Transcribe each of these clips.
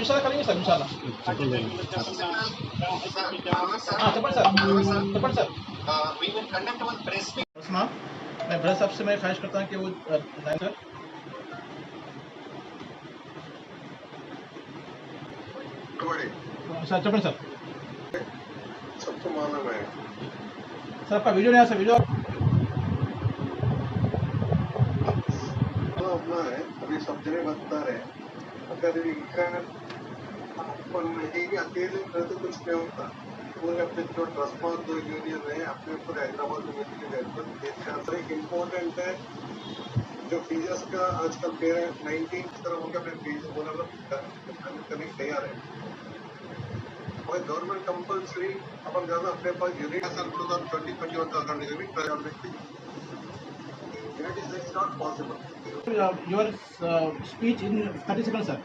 इंशाल्लाह करेंगे सर, इंशाल्लाह। चपड़ सर, उस्मान, मैं ब्रदर साहब से मैं ख्वाहिश करता हूँ कि वो सर चपड़ सर, सबको मालूम है सर आपका वीडियो नहीं आया सर, वीडियो अपना है, अभी सब जगह बता रहे हैं। अगर अकेले तो कुछ नहीं होता, पूरे अपने जो ट्रांसपोर्ट दो यूनियन है अपने पूरे हैदराबाद में एक इम्पोर्टेंट है जो फीस का आजकल पेरेंट 19 तरह उनका फीस बोला करने के तैयार है। और गवर्नमेंट कंपल्सरी अपन ज्यादा अपने पास यूनिट 2020-21 का account is not possible. Your speech in 30 second sir.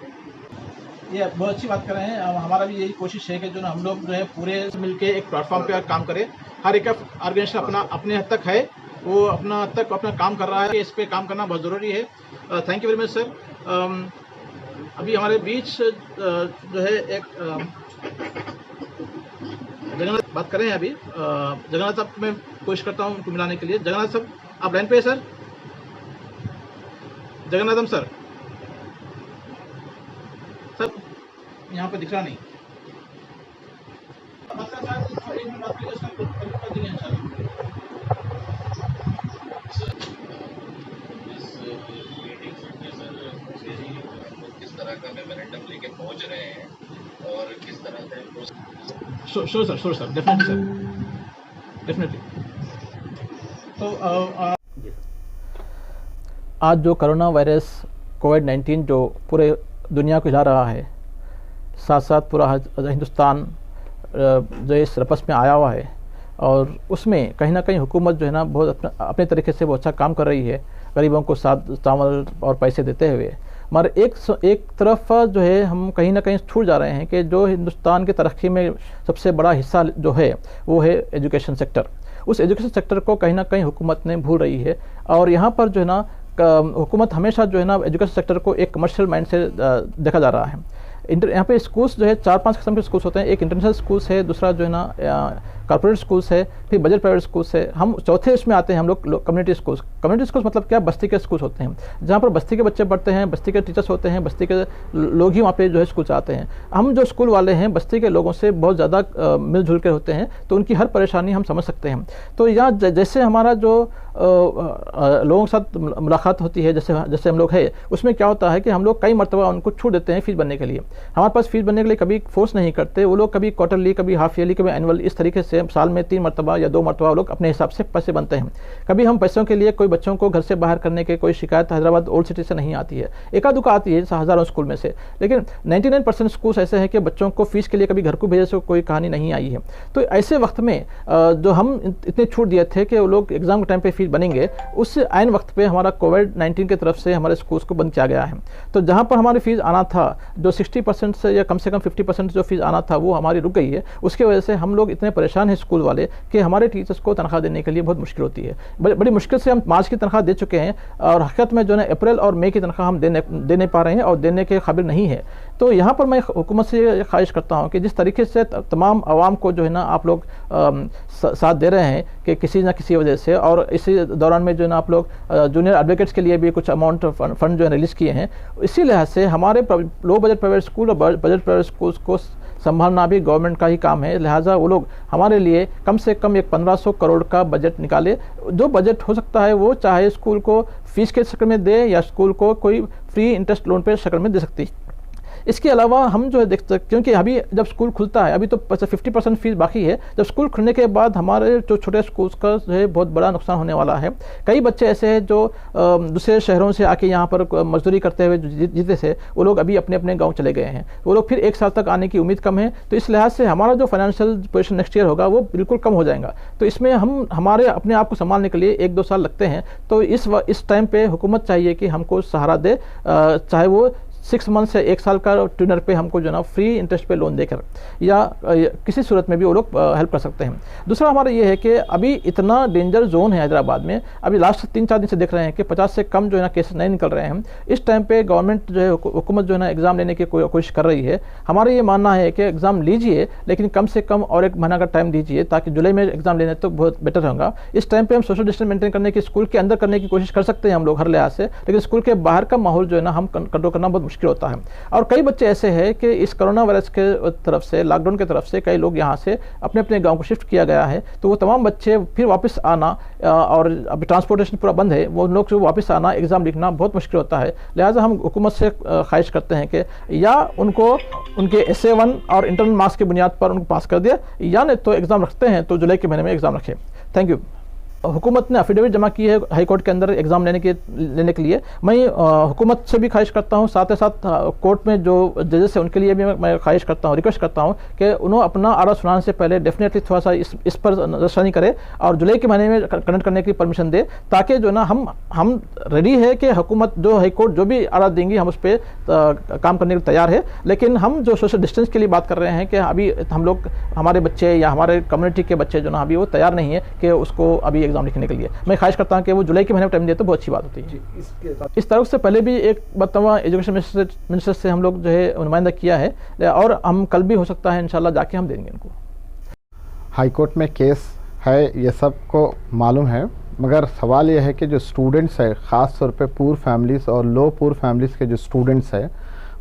ये बहुत अच्छी बात कर रहे हैं। हमारा भी यही कोशिश है कि जो ना हम लोग जो है पूरे मिलके एक प्लेटफॉर्म पे काम करें। हर एक ऑर्गेनाइजेशन अपना अपने हद तक है, वो अपना हद तक अपना काम कर रहा है, इस पे काम करना बहुत ज़रूरी है। Thank you very much sir. अभी हमारे बीच जो है एक जगन्नाथ बात कर रहे हैं। अभी जगन्नाथ साहब मैं कोशिश करता हूँ उनको मिलाने के लिए। जगन्नाथ साहब आप लाइन पे है सर? जगन्नाथम सर, सर यहाँ पे दिख रहा नहीं। किस तरह का मेमोरेंडम लेके पहुंच रहे हैं और किस तरह से sure sir, definitely sir, definitely. तो आज जो कोरोना वायरस कोविड-19 जो पूरे दुनिया को हिला रहा है, साथ साथ पूरा हिंदुस्तान जो इस रपस में आया हुआ है, और उसमें कहीं ना कहीं हुकूमत जो है ना बहुत अपने तरीके से बहुत अच्छा काम कर रही है, गरीबों को साथ चावल और पैसे देते हुए। मगर एक तरफ जो है हम कहीं ना कहीं छूट जा रहे हैं कि जो हिंदुस्तान की तरक्की में सबसे बड़ा हिस्सा जो है वो है एजुकेशन सेक्टर। उस एजुकेशन सेक्टर को कहीं ना कहीं हुकूमत ने भूल रही है, और यहाँ पर जो है ना हुकूमत हमेशा जो है ना एजुकेशन सेक्टर को एक कमर्शियल माइंड से देखा जा रहा है। यहाँ पे स्कूल्स जो है 4-5 किस्म के स्कूल्स होते हैं। एक इंटरनेशनल स्कूल्स है, दूसरा जो है ना कॉर्पोरेट स्कूल्स है, फिर बजट प्राइवेट स्कूल्स है। हम चौथे इसमें आते हैं हम लोग कम्युनिटी स्कूल्स। कम्युनिटी स्कूल्स मतलब क्या? बस्ती के स्कूल्स होते हैं, जहाँ पर बस्ती के बच्चे पढ़ते हैं, बस्ती के टीचर्स होते हैं, बस्ती के लोग ही वहाँ पे जो है स्कूल आते हैं। हम जो स्कूल वाले हैं बस्ती के लोगों से बहुत ज़्यादा मिलजुल के होते हैं, तो उनकी हर परेशानी हम समझ सकते हैं। तो यहाँ जैसे हमारा जो लोगों के साथ मुलाकात होती है, जैसे हम लोग है, उसमें क्या होता है कि हम लोग कई मरतबा उनको छूट देते हैं फीस भरने के लिए। हमारे पास फीस भरने के लिए कभी फोर्स नहीं करते वो लोग, कभी क्वार्टरली, कभी हाफ ईयरली, कभी एनुअल, इस तरीके से साल में 3 मरतबा या 2 मरतबा वो लोग अपने हिसाब से पैसे बनते हैं। कभी हम पैसों के लिए कोई बच्चों को घर से बाहर करने के कोई शिकायत हैदराबाद ओल्ड सिटी से नहीं आती है। एका दुका आती है हज़ारों स्कूल में से, लेकिन 99% स्कूल ऐसे हैं कि बच्चों को फीस के लिए कभी घर को भेजे से कोई कहानी नहीं आई है। तो ऐसे वक्त में जो हम इतने छूट दिए थे कि वो लोग एग्जाम के टाइम पे फीस बनेंगे, उस आइन वक्त पे हमारा कोविड-19 की तरफ से हमारे स्कूल्स को बंद किया गया है। तो जहाँ पर हमारी फीस आना था, जो 60% से या कम से कम 50% जो फीस आना था, वो हमारी रुक गई है। उसकी वजह से हम लोग इतने परेशान हैं स्कूल वाले कि हमारे टीचर्स को तनख्वाह देने के लिए बहुत मुश्किल होती है। बड़ी मुश्किल से हम मार्च की तनख्वाह दे चुके हैं, और हकीकत में जो है अप्रैल और मई की तनख्वाह हम दे नहीं पा रहे हैं, और देने के काबिल नहीं है। तो यहाँ पर मैं हुकूमत से ख्वाहिश करता हूँ कि जिस तरीके से तमाम आवाम को जो है ना आप लोग साथ दे रहे हैं कि किसी न किसी वजह से, और इसी दौरान में जो है ना आप लोग जूनियर एडवोकेट्स के लिए भी कुछ अमाउंट फंड जो है रिलीज़ किए हैं, इसी लिहाज से हमारे लो बजट प्राइवेट स्कूल और बजट प्राइवेट स्कूल्स को संभालना भी गवर्नमेंट का ही काम है। लिहाजा वो लोग हमारे लिए कम से कम एक 1500 करोड़ का बजट निकाले। जो बजट हो सकता है वो चाहे स्कूल को फीस के शक्ल में दे या स्कूल को कोई फ्री इंटरेस्ट लोन पे शक्ल में दे सकती है। इसके अलावा हम जो है देखते, क्योंकि अभी जब स्कूल खुलता है, अभी तो 50% फीस बाकी है, जब स्कूल खुलने के बाद हमारे जो छोटे स्कूल्स का जो है बहुत बड़ा नुकसान होने वाला है। कई बच्चे ऐसे हैं जो दूसरे शहरों से आके यहाँ पर मजदूरी करते हुए जीते थे, वो लोग अभी अपने अपने गाँव चले गए हैं। वो लोग फिर 1 साल तक आने की उम्मीद कम है। तो इस लिहाज से हमारा जो फाइनेंशियल पोजीशन नेक्स्ट ईयर होगा वो बिल्कुल कम हो जाएगा। तो इसमें हम हमारे अपने आप को संभालने के लिए 1-2 साल लगते हैं। तो इस टाइम पे हुकूमत चाहिए कि हमको सहारा दे, चाहे वो 6 मंथ से 1 साल का ट्यूनर पे हमको जो है ना फ्री इंटरेस्ट पे लोन देकर या किसी सूरत में भी वो लोग हेल्प कर सकते हैं। दूसरा हमारा ये है कि अभी इतना डेंजर जोन है हैदराबाद में, अभी लास्ट 3-4 दिन से देख रहे हैं कि 50 से कम जो है ना केसेस नहीं निकल रहे हैं। इस टाइम पे गवर्नमेंट जो है, हुकूमत जो है ना एग्ज़ाम लेने की कोशिश कर रही है। हमारा ये मानना है कि एग्ज़ाम लीजिए, लेकिन कम से कम और 1 महीना का टाइम दीजिए, ताकि जुलाई में एग्ज़ाम लेने तो बहुत बेटर होगा। इस टाइम पे हम सोशल डिस्टेंस मेंटेन करने की स्कूल के अंदर करने की कोशिश कर सकते हैं हम लोग हर लिहाज से, लेकिन स्कूल के बाहर का माहौल जो है ना हम कंट्रोल करना बहुत मुश्किल होता है। और कई बच्चे ऐसे हैं कि इस कोरोना वायरस के तरफ से, लॉकडाउन की तरफ से कई लोग यहाँ से अपने अपने गाँव को शिफ्ट किया गया है, तो वो तमाम बच्चे फिर वापस आना, और अभी ट्रांसपोर्टेशन पूरा बंद है, वो लोग जो वापस आना, एग्ज़ाम लिखना बहुत मुश्किल होता है। लिहाजा हम हुकूमत से ख्वाहिश करते हैं कि या उनको उनके SA1 और इंटरनल मार्क्स की बुनियाद पर उनको पास कर दिया, या नहीं तो एग्ज़ाम रखते हैं तो जुलाई के महीने में एग्ज़ाम रखें। Thank you. हुकूमत ने अफिडेविट जमा की है हाई कोर्ट के अंदर एग्ज़ाम लेने के लिए। मैं हुकूमत से भी ख्वाहिश करता हूँ, साथ ही साथ कोर्ट में जो जजेस हैं उनके लिए भी मैं ख्वाहिश करता हूँ, रिक्वेस्ट करता हूँ कि उन्होंने अपना आर्डर सुनाने से पहले डेफिनेटली थोड़ा सा इस पर नजरसानी करे और जुलाई के महीने में कंडक्ट करने की परमिशन दे, ताकि जो ना हम रेडी है कि हुकूमत जो हाई कोर्ट जो भी आर्डर देंगी हम उस पर काम करने के लिए तैयार है। लेकिन हम जो सोशल डिस्टेंस के लिए बात कर रहे हैं कि अभी हम लोग, हमारे बच्चे या हमारे कम्युनिटी के बच्चे जो ना अभी वो तैयार नहीं है कि उसको अभी एग्ज़ाम लिखने के लिए। मैं ख्वाहिश करता हूं कि वो जुलाई के महीने में टाइम दे तो बहुत अच्छी बात होती है। इस तारीख से पहले भी एक मरतबा एजुकेशन मिनिस्टर से हम लोग जो है नुमाइंदा किया है, और हम कल भी हो सकता है इंशाल्लाह जाके हम देंगे इनको। हाई कोर्ट में केस है ये सबको मालूम है, मगर सवाल यह है कि जो स्टूडेंट्स है, ख़ास तौर पे पुअर फैमिलीज़ और लो पुअर फैमिलीज़ के जो स्टूडेंट्स है,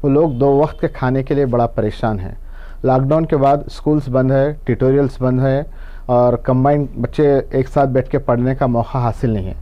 वो लोग 2 वक्त के खाने के लिए बड़ा परेशान हैं। लॉकडाउन के बाद स्कूल्स बंद है, ट्यूटोरियल्स बंद है, और कंबाइंड बच्चे एक साथ बैठ के पढ़ने का मौका हासिल नहीं है।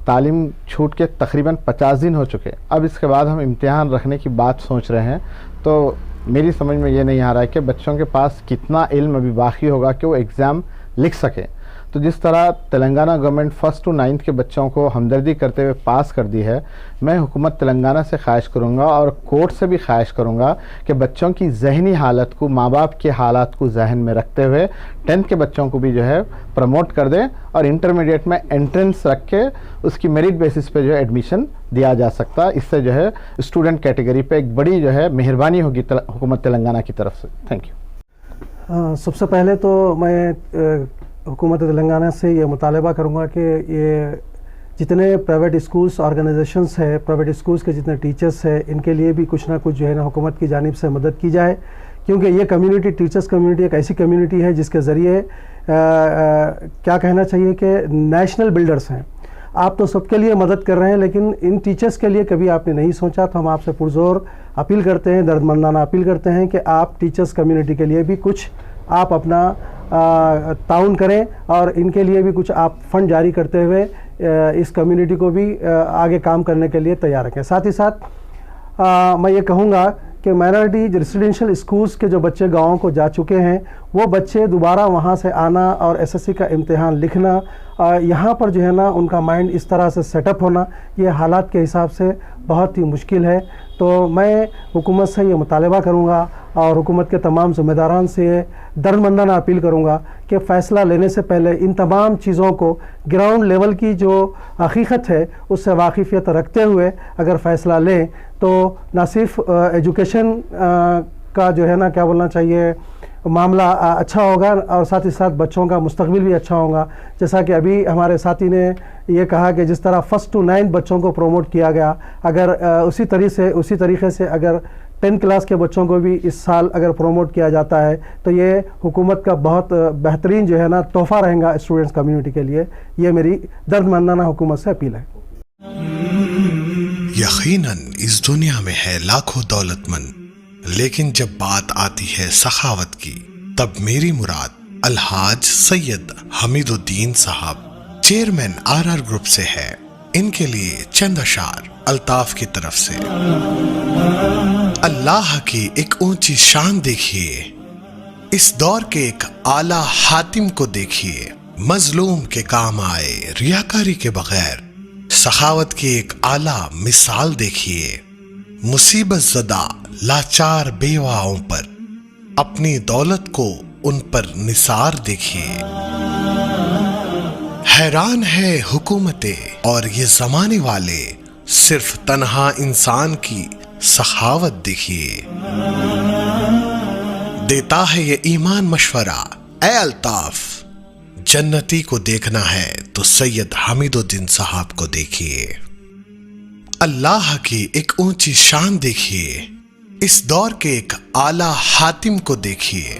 तालीम छूट के तकरीबन 50 दिन हो चुके। अब इसके बाद हम इम्तिहान रखने की बात सोच रहे हैं, तो मेरी समझ में ये नहीं आ रहा है कि बच्चों के पास कितना इल्म अभी बाकी होगा कि वो एग्ज़ाम लिख सकें। तो जिस तरह Telangana government 1st to 9th के बच्चों को हमदर्दी करते हुए पास कर दी है, मैं हुकूमत तेलंगाना से ख्वाहिश करूँगा और कोर्ट से भी ख्वाहिश करूँगा कि बच्चों की जहनी हालत को, माँ बाप के हालात को जहन में रखते हुए 10th के बच्चों को भी जो है प्रमोट कर दें, और इंटरमीडिएट में एंट्रेंस रख के उसकी मेरिट बेसिस पे जो है एडमिशन दिया जा सकता है। इससे जो है स्टूडेंट कैटेगरी पे एक बड़ी जो है मेहरबानी होगी हुकूमत तेलंगाना की तरफ से। Thank you. सबसे पहले तो मैं हुकूमत तेलंगाना से ये मुतालबा करूँगा कि ये जितने प्राइवेट स्कूल्स ऑर्गेनाइजेशंस है, प्राइवेट स्कूल्स के जितने टीचर्स हैं, इनके लिए भी कुछ ना कुछ जो है ना हुकूमत की जानिब से मदद की जाए, क्योंकि ये कम्युनिटी, टीचर्स कम्युनिटी एक ऐसी कम्युनिटी है जिसके ज़रिए क्या कहना चाहिए कि नेशनल बिल्डर्स हैं। आप तो सबके लिए मदद कर रहे हैं, लेकिन इन टीचर्स के लिए कभी आपने नहीं सोचा। तो हम आपसे पुरजोर अपील करते हैं, दर्दमंदाना अपील करते हैं कि आप टीचर्स कम्युनिटी के लिए भी कुछ आप अपना ताउन करें, और इनके लिए भी कुछ आप फंड जारी करते हुए इस कम्युनिटी को भी आगे काम करने के लिए तैयार रखें। साथ ही साथ मैं ये कहूँगा कि माइनॉरिटी रेसिडेंशियल स्कूल्स के जो बच्चे गाँव को जा चुके हैं, वो बच्चे दोबारा वहाँ से आना और SSC का इम्तिहान लिखना, यहाँ पर जो है ना उनका माइंड इस तरह से सेटअप होना, ये हालात के हिसाब से बहुत ही मुश्किल है। तो मैं हुकूमत से ये मुतालबा करूँगा और हुकूमत के तमाम ज़िम्मेदारान से दर्दमंदाना अपील करूँगा कि फ़ैसला लेने से पहले इन तमाम चीज़ों को ग्राउंड लेवल की जो हकीकत है उससे वाकिफ़ियत रखते हुए अगर फ़ैसला लें, तो ना सिर्फ एजुकेशन का जो है ना क्या बोलना चाहिए मामला अच्छा होगा, और साथ ही साथ बच्चों का मुस्तकबिल भी अच्छा होगा। जैसा कि अभी हमारे साथी ने ये कहा कि जिस तरह 1st to 9th बच्चों को प्रोमोट किया गया, अगर उसी तरीके से अगर 10th क्लास के बच्चों को भी इस साल अगर प्रोमोट किया जाता है, तो ये हुकूमत का बहुत बेहतरीन जो है ना तोहफ़ा रहेगा स्टूडेंट्स कम्युनिटी के लिए। ये मेरी दर्दमंदाना हुकूमत से अपील है। यकीनन इस दुनिया में है लाखों दौलतमंद, लेकिन जब बात आती है सखावत की, तब मेरी मुराद अलहाज सैयद हमीदुद्दीन साहब, चेयरमैन RR ग्रुप से है। इनके लिए चंद अशार अल्ताफ की तरफ से। अल्लाह की एक ऊंची शान देखिए, इस दौर के एक आला हातिम को देखिए, मजलूम के काम आए रियाकारी के बगैर। सखावत की एक आला मिसाल देखिए, मुसीबत ज़दा लाचार बेवाओं पर अपनी दौलत को उन पर निसार देखिए। हैरान है हुकूमतें और ये जमाने वाले, सिर्फ तन्हा इंसान की सखावत देखिए। देता है ये ईमान मशवरा, ए अल्ताफ, जन्नती को देखना है तो सैयद हामिदुद्दीन साहब को देखिए। अल्लाह की एक ऊंची शान देखिए, इस दौर के एक आला हातिम को देखिए।